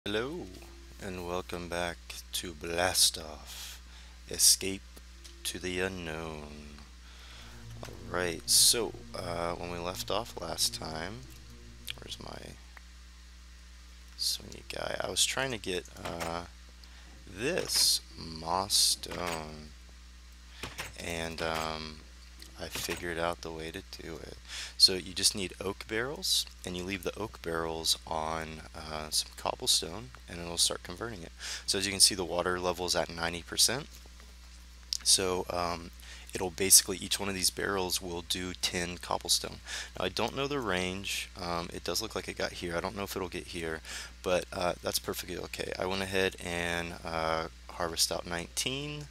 Hello, and welcome back to Blast Off Escape to the Unknown. Alright, when we left off last time, where's my Sony guy? I was trying to get this moss stone, and I figured out the way to do it. So you just need oak barrels, and you leave the oak barrels on some cobblestone, and it'll start converting it. So as you can see, the water level is at 90%. So it'll basically, each one of these barrels will do 10 cobblestone. Now I don't know the range. It does look like it got here. I don't know if it'll get here, but that's perfectly okay. I went ahead and harvest out 19.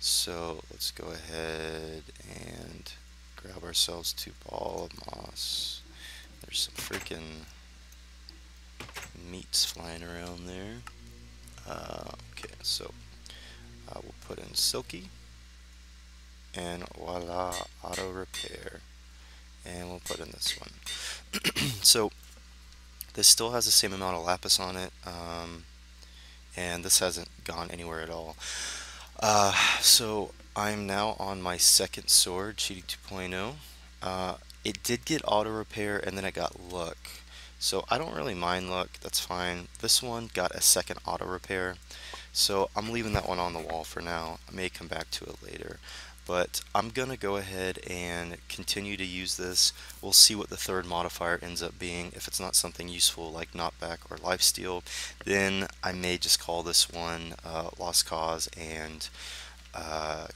So let's go ahead and grab ourselves 2 ball of moss. There's some freaking meats flying around there. Okay, so we'll put in silky, and voila, auto repair. And we'll put in this one. So this still has the same amount of lapis on it, and this hasn't gone anywhere at all. So I'm now on my second sword, Cheating 2.0. It did get auto repair and then it got luck. So I don't really mind luck, that's fine. This one got a second auto repair. So I'm leaving that one on the wall for now. I may come back to it later. But I'm gonna go ahead and continue to use this. We'll see what the third modifier ends up being. If it's not something useful like knockback or lifesteal, then I may just call this one Lost Cause and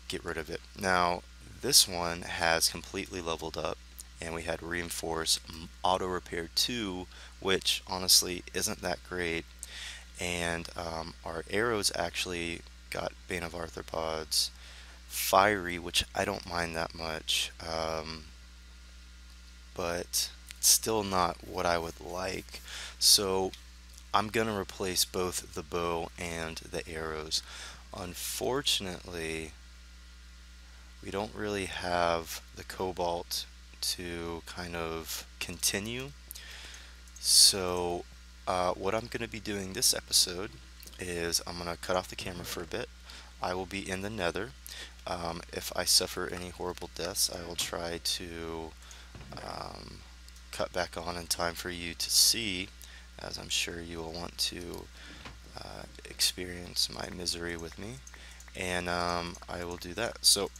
get rid of it. Now, this one has completely leveled up, and we had Reinforce Auto Repair 2, which honestly isn't that great. And our arrows actually got Bane of Arthropods, Fiery, which I don't mind that much, but still not what I would like. So I'm gonna replace both the bow and the arrows. Unfortunately, we don't really have the cobalt to kind of continue. So what I'm going to be doing this episode is I'm going to cut off the camera for a bit. I will be in the nether. If I suffer any horrible deaths, I will try to cut back on in time for you to see, as I'm sure you will want to experience my misery with me. And I will do that. So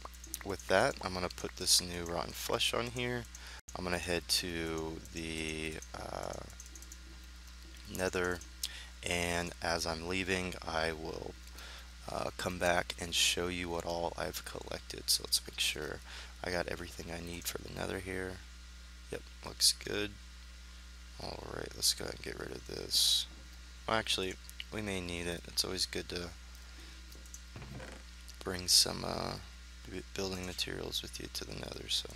with that, I'm going to put this new rotten flesh on here. I'm going to head to the nether, and as I'm leaving, I will come back and show you what all I've collected. So let's make sure I got everything I need for the nether here. Yep, looks good. Alright, let's go ahead and get rid of this. Well, actually, we may need it. It's always good to bring some building materials with you to the nether, so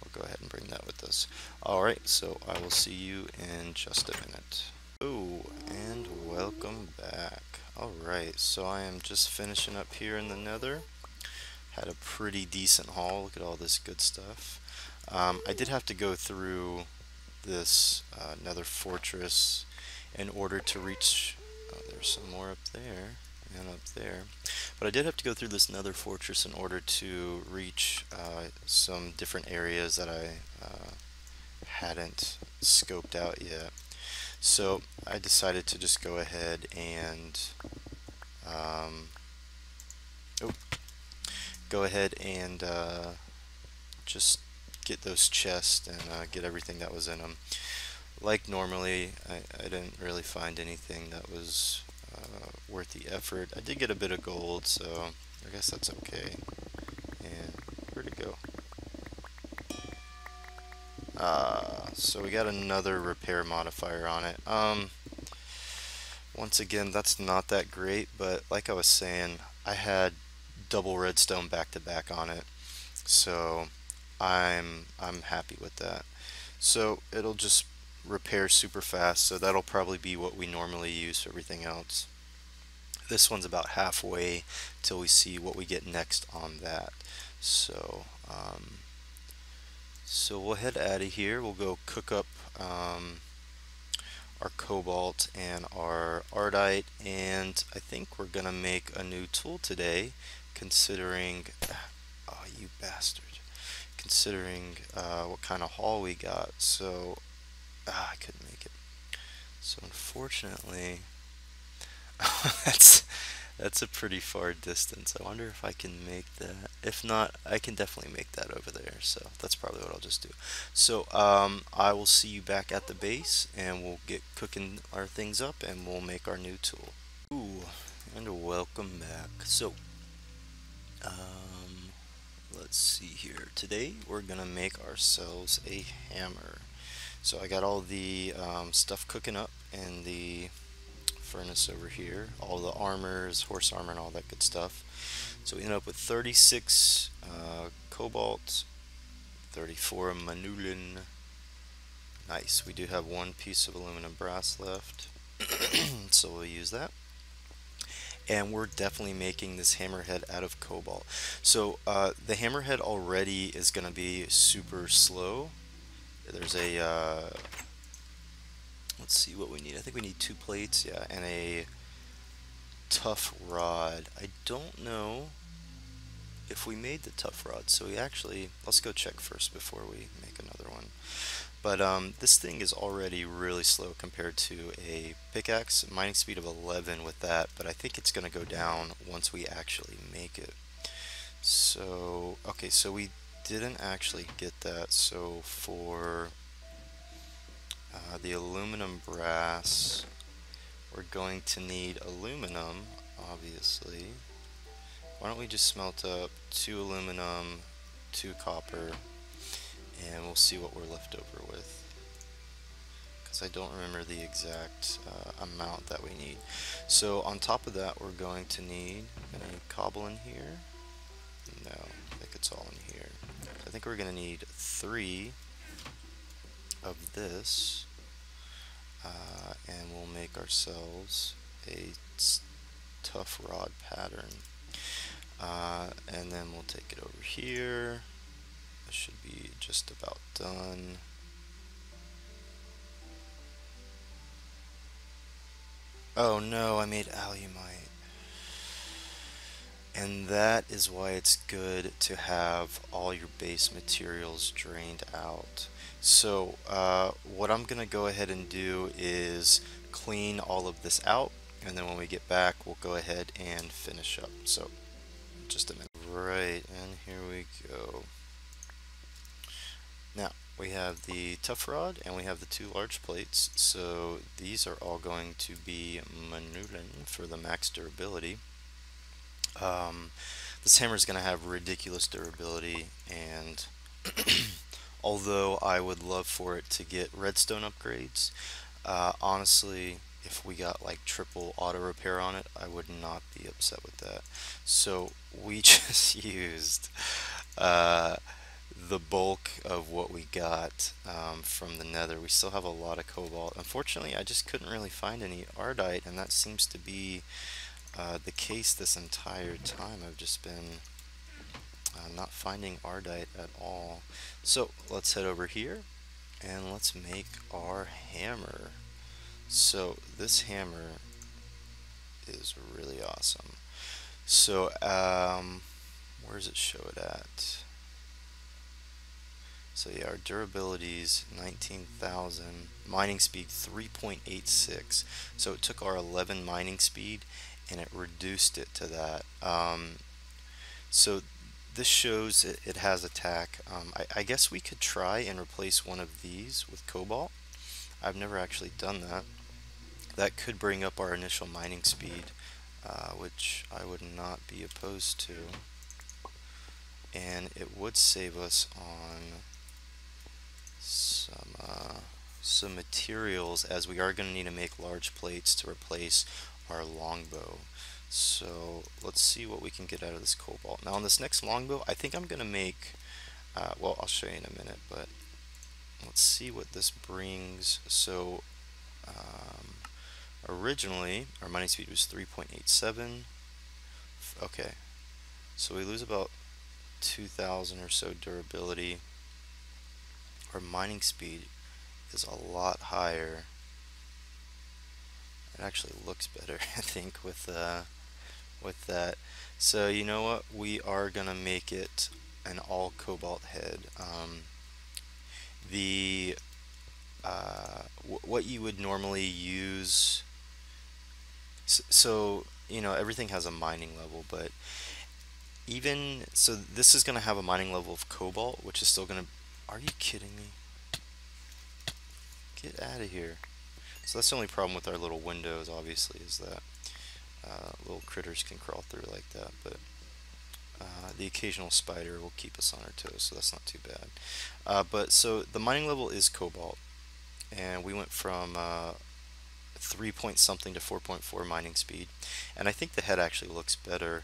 we'll go ahead and bring that with us. Alright, so I will see you in just a minute. Oh, and welcome back. Alright, so I am just finishing up here in the nether. Had a pretty decent haul. Look at all this good stuff. I did have to go through this nether fortress in order to reach... Oh, there's some more up there and up there. But I did have to go through this nether fortress in order to reach some different areas that I hadn't scoped out yet. So I decided to just go ahead and oh, go ahead and just get those chests and get everything that was in them. Like normally, I didn't really find anything that was worth the effort. I did get a bit of gold, so I guess that's okay. And where'd it go? So we got another repair modifier on it. Once again, that's not that great, but like I was saying, I had double redstone back to back on it, so I'm happy with that. So it'll just repair super fast, so that'll probably be what we normally use for everything else. This one's about halfway till we see what we get next on that. So so we'll head out of here. We'll go cook up our cobalt and our ardite, and I think we're gonna make a new tool today, considering, oh you bastard, considering what kind of haul we got. So I couldn't make it. So unfortunately, that's that's a pretty far distance. I wonder if I can make that. If not, I can definitely make that over there. So that's probably what I'll just do. So I will see you back at the base, and we'll get cooking our things up, and we'll make our new tool. Ooh, and welcome back. So um, let's see here. Today we're gonna make ourselves a hammer. So I got all the stuff cooking up in the furnace over here, all the armors, horse armor, and all that good stuff. So we end up with 36 cobalt, 34 manulin. Nice. We do have one piece of aluminum brass left, so we'll use that. And we're definitely making this hammerhead out of cobalt. So the hammerhead already is going to be super slow. There's a let's see what we need. I think we need 2 plates, yeah, and a tough rod. I don't know if we made the tough rod, so we actually, let's go check first before we make another one. But this thing is already really slow compared to a pickaxe. Mining speed of 11 with that, but I think it's going to go down once we actually make it. So, okay, so we didn't actually get that. So for the aluminum brass, we're going to need aluminum, obviously. Why don't we just smelt up 2 aluminum, 2 copper, and we'll see what we're left over with. Because I don't remember the exact amount that we need. So on top of that, we're going to need any cobble in here. No, I think it's all in here. I think we're going to need 3 of this, and we'll make ourselves a tough rod pattern. And then we'll take it over here. This should be just about done. Oh no, I made alumite. And that is why it's good to have all your base materials drained out. So what I'm gonna go ahead and do is clean all of this out, and then when we get back we'll go ahead and finish up. So just a minute. Right, and here we go. Now we have the tough rod and we have the 2 large plates, so these are all going to be manulin for the max durability. This hammer is going to have ridiculous durability, and although I would love for it to get redstone upgrades, honestly, if we got like triple auto repair on it, I would not be upset with that. So we just used the bulk of what we got from the nether. We still have a lot of cobalt. Unfortunately, I just couldn't really find any ardite, and that seems to be the case this entire time. I've just been not finding ardite at all. So let's head over here and let's make our hammer. So this hammer is really awesome. So where does it show it at? So yeah, our durability is 19,000, mining speed 3.86. So it took our 11 mining speed and it reduced it to that. So this shows it has attack. I guess we could try and replace one of these with cobalt. I've never actually done that. That could bring up our initial mining speed, which I would not be opposed to. And it would save us on some materials, as we are going to need to make large plates to replace our longbow. So let's see what we can get out of this cobalt. Now on this next longbow, I think I'm going to make, well, I'll show you in a minute, but let's see what this brings. So originally our mining speed was 3.87. Okay, so we lose about 2,000 or so durability. Our mining speed is a lot higher. It actually looks better, I think, with that. So you know what? We are gonna make it an all cobalt head. The what you would normally use. So you know everything has a mining level, but even so, this is gonna have a mining level of cobalt, which is still gonna. Are you kidding me? Get out of here. So that's the only problem with our little windows, obviously, is that little critters can crawl through like that. But the occasional spider will keep us on our toes, so that's not too bad. But so the mining level is cobalt, and we went from 3 point something to 4.4 mining speed, and I think the head actually looks better,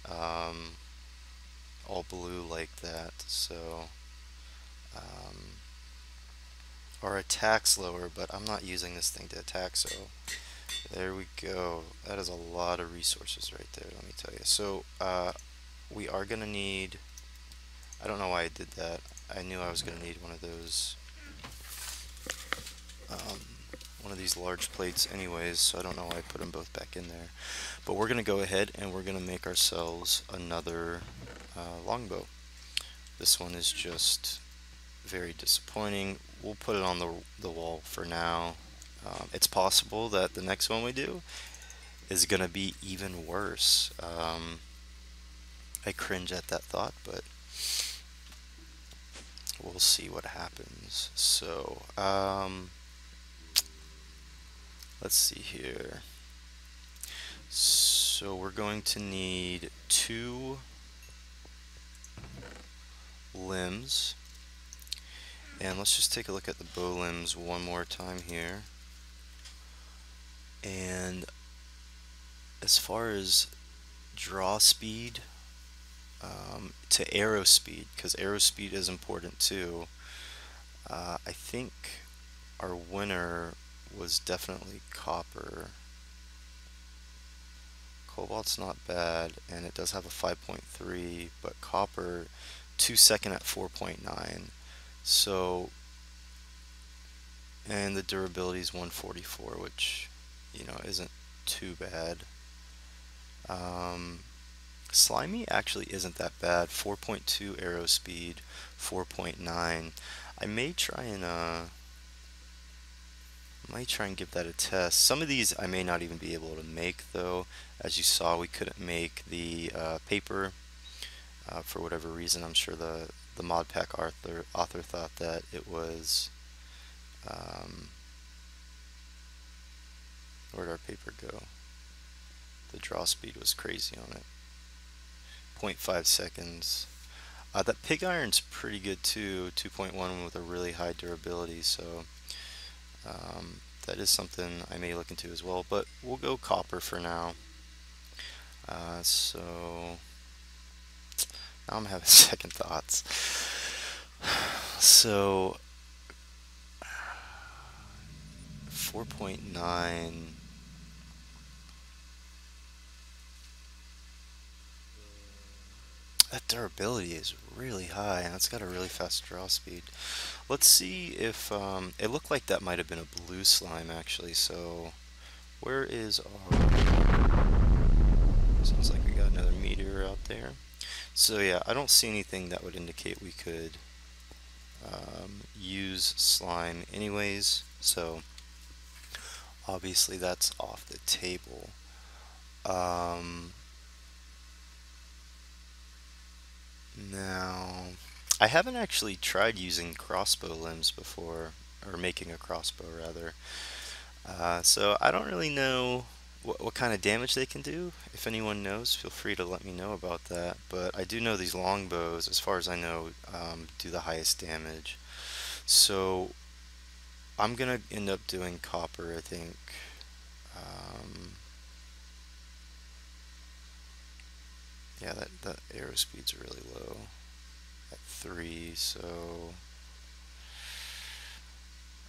um, all blue like that. So um, our attack's lower, but I'm not using this thing to attack, so there we go. That is a lot of resources right there, let me tell you. So we are gonna need. I don't know why I did that. I knew I was gonna need um, one of these large plates anyways, so I don't know why I put them both back in there. But we're gonna go ahead and we're gonna make ourselves another longbow. This one is just very disappointing. We'll put it on the wall for now. It's possible that the next one we do is gonna be even worse. I cringe at that thought, but we'll see what happens. So, let's see here. So we're going to need 2 limbs. And let's just take a look at the bow limbs one more time here. And as far as draw speed, to arrow speed, because arrow speed is important too, I think our winner was definitely copper. Cobalt's not bad, and it does have a 5.3, but copper 2 second at 4.9. So, and the durability is 144, which, you know, isn't too bad. Slimy actually isn't that bad. 4.2 arrow speed, 4.9. I might try and give that a test. Some of these I may not even be able to make though. As you saw, we couldn't make the paper for whatever reason. I'm sure the mod pack author thought that it was where'd our paper go? The draw speed was crazy on it. 0.5 seconds. That pig iron's pretty good too, 2.1 with a really high durability, so that is something I may look into as well, but we'll go copper for now. So now I'm having second thoughts. So 4.9. That durability is really high, and it's got a really fast draw speed. Let's see if it looked like that might have been a blue slime actually. So where is our? Sounds like we got another meteor out there. So yeah, I don't see anything that would indicate we could use slime anyways. So obviously that's off the table. Now, I haven't actually tried using crossbow limbs before, or making a crossbow rather. So I don't really know what kind of damage they can do. If anyone knows, feel free to let me know about that. But I do know these longbows, as far as I know, do the highest damage. So I'm gonna end up doing copper, I think. Yeah, that arrow speed's really low at 3, so...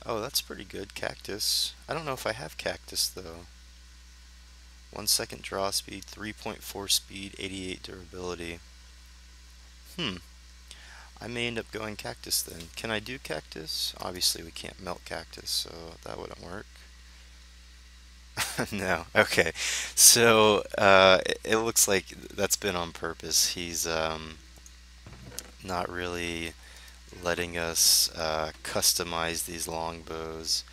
Oh, that's pretty good. Cactus. I don't know if I have cactus, though. 1 second draw speed, 3.4 speed, 88 durability. I may end up going cactus then. Can I do cactus? Obviously we can't melt cactus, so that wouldn't work. No. Okay. So it looks like that's been on purpose. He's not really letting us customize these longbows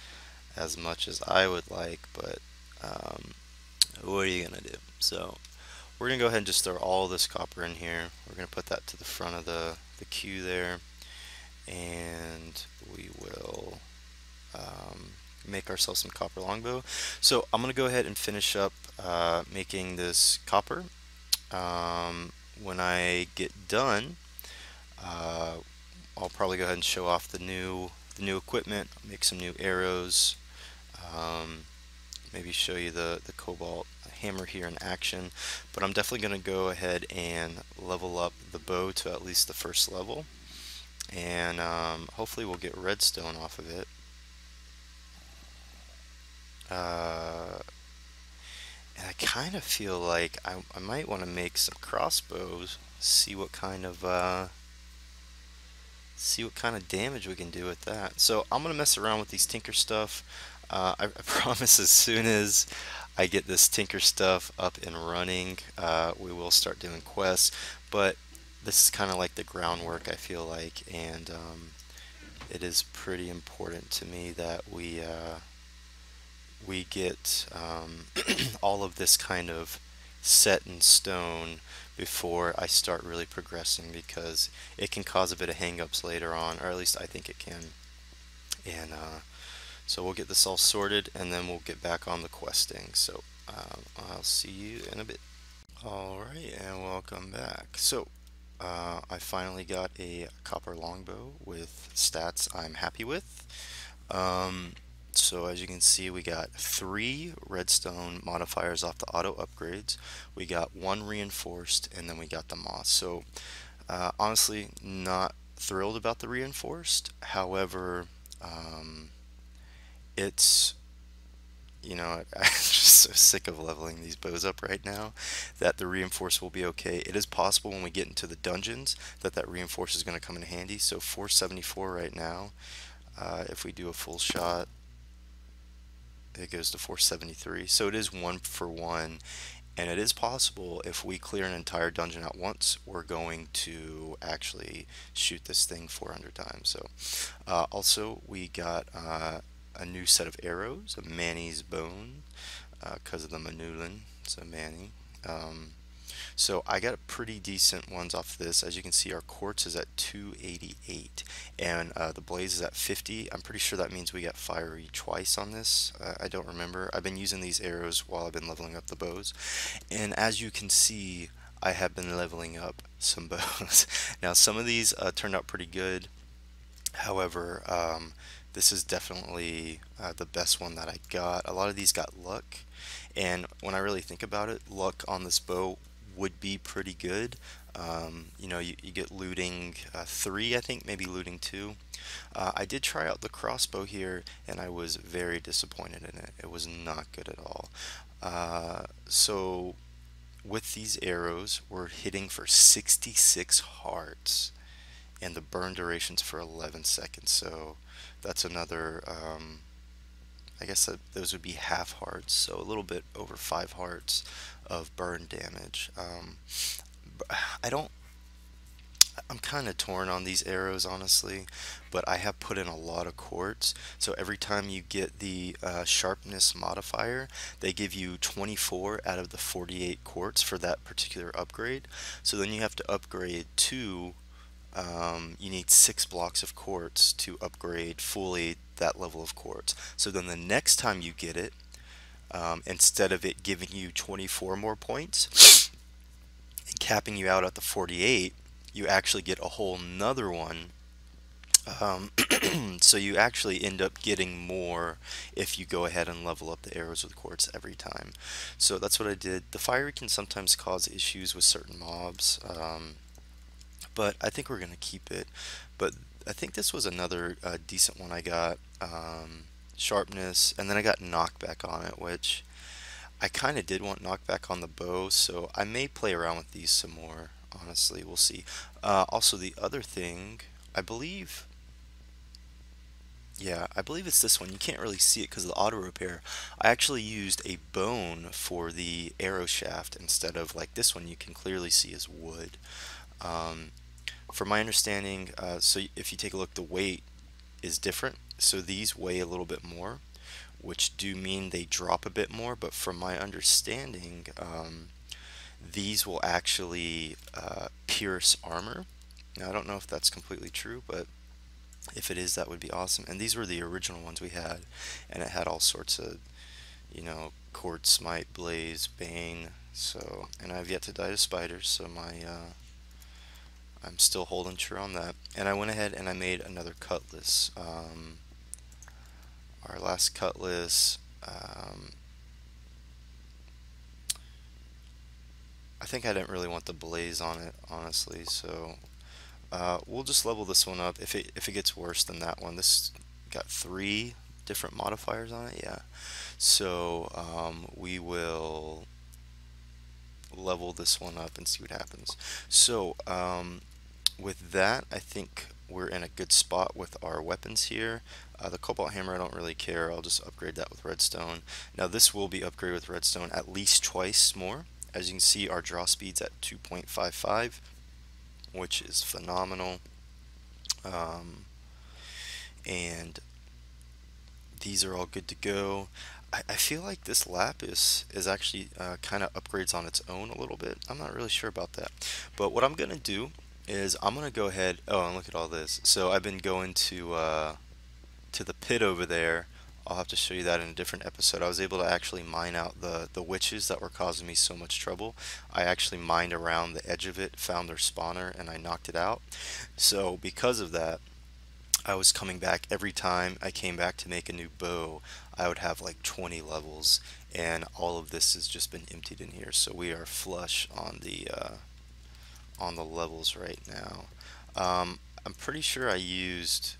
as much as I would like, but um, what are you gonna do? So we're gonna go ahead and just throw all this copper in here. We're gonna put that to the front of the queue there, and we will um, make ourselves some copper longbow. So I'm gonna go ahead and finish up making this copper. When I get done, uh, I'll probably go ahead and show off the new equipment, make some new arrows, um, maybe show you the cobalt hammer here in action. But I'm definitely going to go ahead and level up the bow to at least the first level, and hopefully we'll get redstone off of it. Uh, and I kind of feel like I might want to make some crossbows, see what kind of damage we can do with that. So I'm gonna mess around with these Tinker stuff. I promise as soon as I get this Tinker stuff up and running, we will start doing quests. But this is kind of like the groundwork, I feel like, and it is pretty important to me that we get all of this kind of set in stone before I start really progressing, because it can cause a bit of hangups later on, or at least I think it can. And so we'll get this all sorted and then we'll get back on the questing. So I'll see you in a bit. Alright, and welcome back. So I finally got a copper longbow with stats I'm happy with. Um, so as you can see, we got 3 redstone modifiers off the auto upgrades. We got 1 reinforced, and then we got the moss. So honestly, not thrilled about the reinforced. However, it's I'm just so sick of leveling these bows up right now that the reinforce will be okay. It is possible when we get into the dungeons that reinforce is going to come in handy. So 474 right now. If we do a full shot, it goes to 473. So it is 1 for 1, and it is possible if we clear an entire dungeon at once, we're going to actually shoot this thing 400 times. So also we got a new set of arrows, a Manny's bone, because of the Manulin. So Manny. So I got pretty decent ones off this. As you can see, our quartz is at 288, and the blaze is at 50. I'm pretty sure that means we got fiery twice on this. I don't remember. I've been using these arrows while I've been leveling up the bows, and as you can see, I have been leveling up some bows. Now, some of these turned out pretty good. However, this is definitely the best one that I got. A lot of these got luck, and when I really think about it, luck on this bow would be pretty good. You get looting 3, I think, maybe looting 2. I did try out the crossbow here, and I was very disappointed in it. It was not good at all. So with these arrows, we're hitting for 66 hearts, and the burn duration's for 11 seconds. So that's another, I guess those would be half hearts, so a little bit over 5 hearts of burn damage. I don't, I'm kind of torn on these arrows, honestly, but I have put in a lot of quartz. So every time you get the sharpness modifier, they give you 24 out of the 48 quartz for that particular upgrade. So then you have to upgrade to you need 6 blocks of quartz to upgrade fully that level of quartz. So then the next time you get it, instead of it giving you 24 more points and capping you out at the 48, you actually get a whole nother one. So you actually end up getting more if you go ahead and level up the arrows with quartz every time. So that's what I did. The fiery can sometimes cause issues with certain mobs. But I think we're gonna keep it. But I think this was another decent one I got. Sharpness, and then I got knockback on it, which I kind of did want knockback on the bow, so I may play around with these some more. Honestly, we'll see. Also, the other thing, I believe, Yeah, I believe it's this one. You can't really see it because of the auto repair. I actually used a bone for the arrow shaft instead of like this one you can clearly see is wood. Um, from my understanding, so if you take a look, the weight is different. So these weigh a little bit more, which do mean they drop a bit more. But from my understanding, these will actually pierce armor. Now, I don't know if that's completely true, but if it is, that would be awesome. And these were the original ones we had, and it had all sorts of, Cord Smite, Blaze, Bane. So, and I've yet to die to spiders, so I'm still holding true on that. And I went ahead and I made another cutlass. Our last cutlass, I think I didn't really want the blaze on it, honestly. So we'll just level this one up. If it gets worse than that one, this got 3 different modifiers on it. Yeah. So we will level this one up and see what happens. So with that, I think we're in a good spot with our weapons here. The Cobalt Hammer, I don't really care. I'll just upgrade that with Redstone. Now this will be upgraded with Redstone at least twice more. As you can see, our draw speed's at 2.55, which is phenomenal. And these are all good to go. I feel like this lapis is actually kind of upgrades on its own a little bit. I'm not really sure about that. But what I'm going to do is I'm going to go ahead. Oh, and look at all this. So I've been going to the pit over there. I'll have to show you that in a different episode. I was able to actually mine out the witches that were causing me so much trouble. I actually mined around the edge of it, found their spawner, and I knocked it out. So because of that, I was coming back every time I came back to make a new bow. I would have like 20 levels, and all of this has just been emptied in here. So we are flush on the levels right now. I'm pretty sure I used.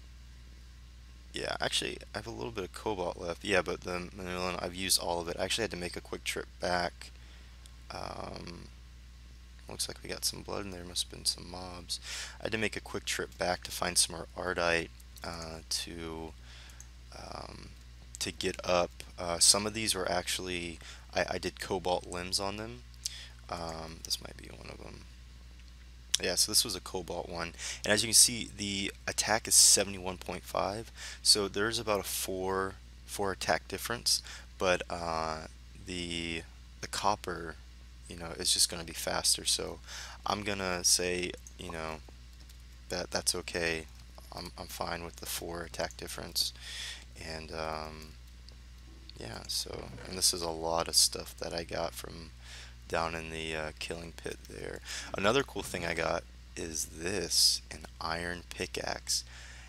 Yeah, actually, I have a little bit of cobalt left. Yeah, but the manila, I've used all of it. I actually had to make a quick trip back. Um, Looks like we got some blood in there. Must have been some mobs. I had to make a quick trip back to find some more ardite uh, to um, to get up. Some of these were actually I did cobalt limbs on them. This might be one of them. Yeah, so this was a cobalt one, and as you can see, the attack is 71.5. So there's about a four attack difference, but the the copper, is just going to be faster. So I'm gonna say, that's okay. I'm fine with the 4 attack difference, and yeah. So, and this is a lot of stuff that I got from down in the killing pit there. Another cool thing I got is this, an iron pickaxe.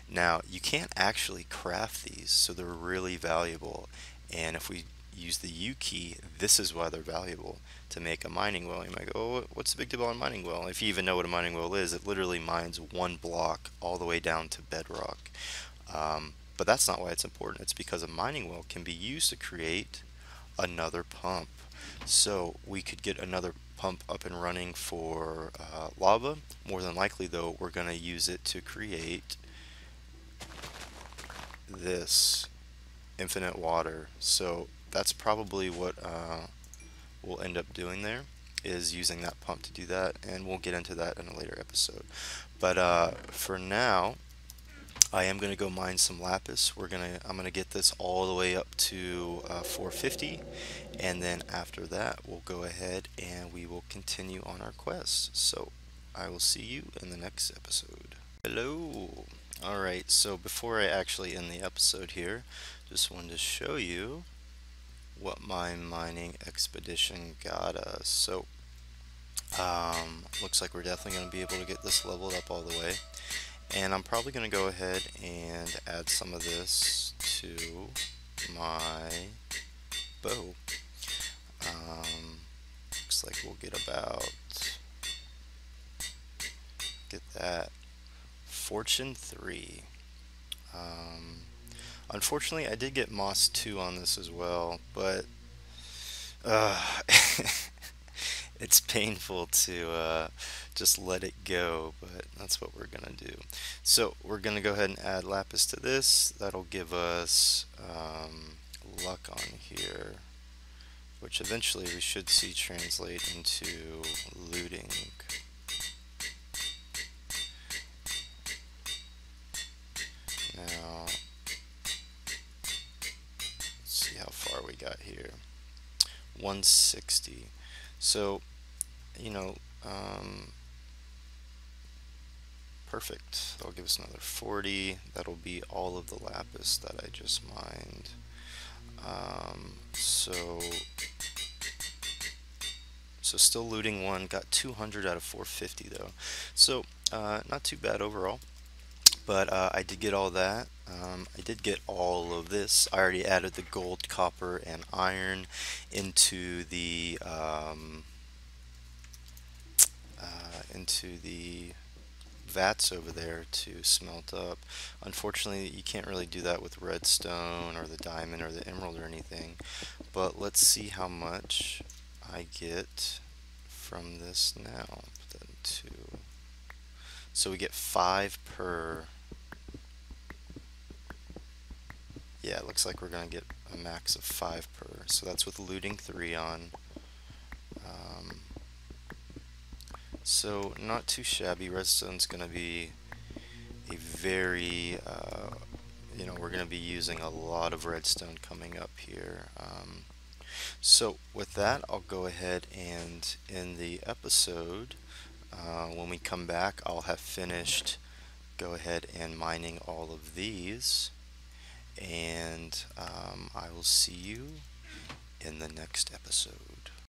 Now, you can't actually craft these, so they're really valuable. And if we use the U key, this is why they're valuable. To make a mining well, you might go, oh, what's the big deal on a mining well? If you even know what a mining well is, it literally mines 1 block all the way down to bedrock. But that's not why it's important. It's because a mining well can be used to create another pump. So we could get another pump up and running for lava. More than likely, though, we're going to use it to create this infinite water. So that's probably what we'll end up doing there, is using that pump to do that, and we'll get into that in a later episode. But for now, I am gonna go mine some lapis. I'm gonna get this all the way up to 450, and then after that, we'll go ahead and we will continue on our quest. So I will see you in the next episode. Hello. All right. So before I actually end the episode here, just wanted to show you what my mining expedition got us. So looks like we're definitely going to be able to get this leveled up all the way. And I'm probably going to go ahead and add some of this to my bow. Looks like we'll get that Fortune 3. Unfortunately, I did get Moss 2 on this as well, but uh, It's painful to just let it go, but that's what we're gonna do. So we're gonna go ahead and add lapis to this. That'll give us luck on here, which eventually we should see translate into looting. Now, let's see how far we got here. 160. So, you know, perfect. That'll give us another 40. That'll be all of the lapis that I just mined. So still looting one. Got 200 out of 450 though. So not too bad overall. But I did get all that. I did get all of this. I already added the gold, copper, and iron into the vats over there to smelt up. Unfortunately, you can't really do that with redstone or the diamond or the emerald or anything. But let's see how much I get from this now. Put that in two. So we get 5 per. Yeah, it looks like we're gonna get a max of 5 per. So that's with looting 3 on. So not too shabby. Redstone's gonna be a very, we're gonna be using a lot of redstone coming up here. So with that, I'll go ahead and end the episode. When we come back, I'll have finished go ahead and mining all of these, and I will see you in the next episode.